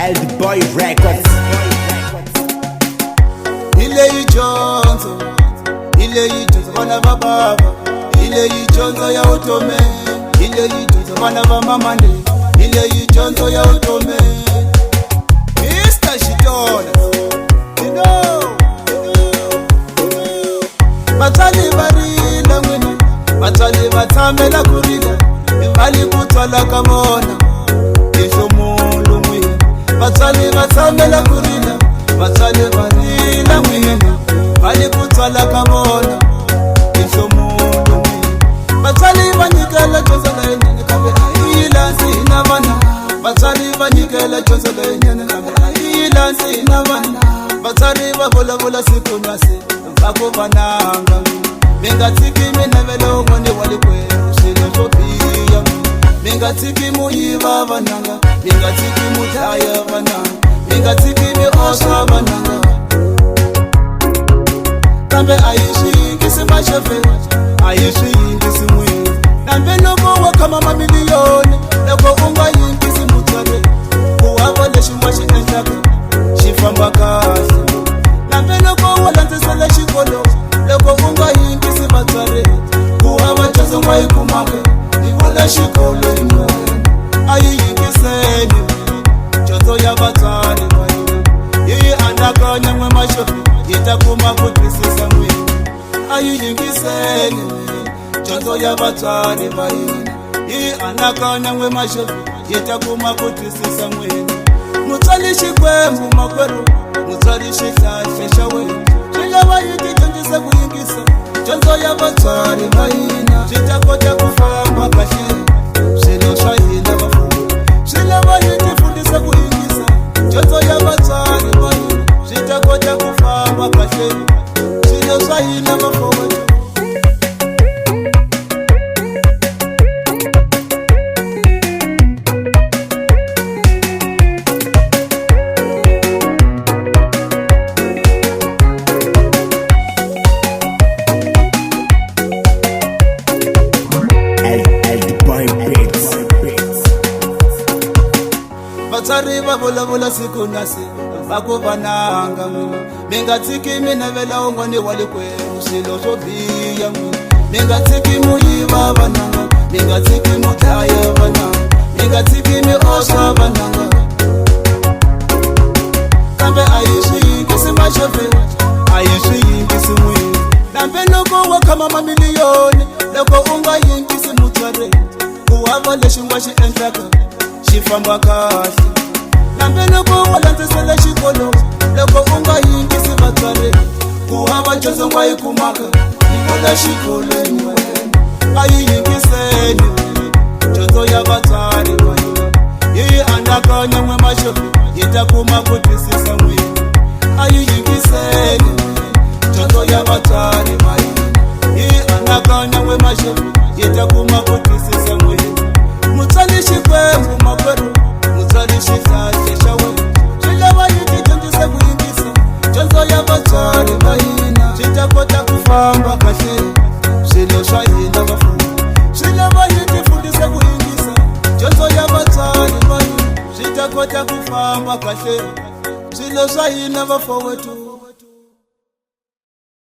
Old Boy Records. Ile ijonzo, bana baba. Ile ijonzo ya utome. Ile ijonzo bana baba mande. Ile ijonzo ya utome. Mr. Shitona, you know. Batali barila mwini, batali batamela kurila. Imali kutwala kamona, isho mulu mwini. Batali batamela kurila, batali barila mwini. Imali kutwala kamona, isho mulu mwini. Batali banyikela chozela enyene kabe aila zina bana. Batali banyikela chozela enyene kabe aila zina bana. Batali babola bola sikunase, mpako bananga. Mingatiki minevelo mwani walikwe, usile sopia. Mingatiki muyiva bananga, mingatiki mutaya bananga. Mingatiki mi osa bananga. Kambe aishi kisi mashefe, aishi kisi mwi. Nambe loko wakama mamiliyoni, loko unga yinkisi mutare. Kuwapa leshi mwashi entaka, shifamba kasi. Nambe loko walantesele shikolo, loko unga yinkisi matare. Kuwapa chazo mwa ikumake, nikola shikolo ino. Ayi yinkiseni, chozo ya batari bayi. Yeye andaka nyamwe mashofi, itakuma kutrisisa mwi. Ayi yinkiseni, chozo ya batari bayi. Yeye andaka nyamwe mashofi, itakuma kutrisisa mwi. Mutalishi kwembu makweru, mutalishi tasheshawe. Shilaba yikitondisa kuyinkisa, chozo ya batari bayina. Chitakota kufamba kashe, shilo shahila bafu. Shilaba yitifundisa kuyinkisa, chozo ya batari bayina. Chitakota kufamba kashe, shilo shahila bafu. Batari babola bola siku nasi, bako bananga mwini. Mingatiki minevela ungwani walikwe, usilo sopia mwini. Mingatiki muyiva bananga, mingatiki mutaya bananga. Mingatiki mi osa bananga. Kambe aishi yinkisi mashefe, aishi yinkisi mwini. Nambe loko wakama mamiliyoni, loko unga yinkisi mutare. Kuwava leshi mwashi entaka, shifamba kasi. Nambe loko walantesele shikolo, loko unga yinkisi batare. Kuwava chozo mwa ikumaka, nikola shikolo iwe. Ayi yinkiseni, chozo ya batari bayi. Yeye andaka nyamwe mashofi, itakuma kutrisisa mwi. Ayi yinkiseni, chozo ya batari bayi. Yeye andaka nyamwe mashofi, itakuma kutrisisa mwi. Mutalishi kwembu makweru, mutalishi tasheshawe. Shilaba yikitondisa kuyinkisa, chozo ya batari bayina. Chitakota kufamba kashe, shilo shahila bafu. Shilaba yitifundisa kuyinkisa, chozo ya batari bayina. Chitakota kufamba kashe, shilo shahila bafu wetu.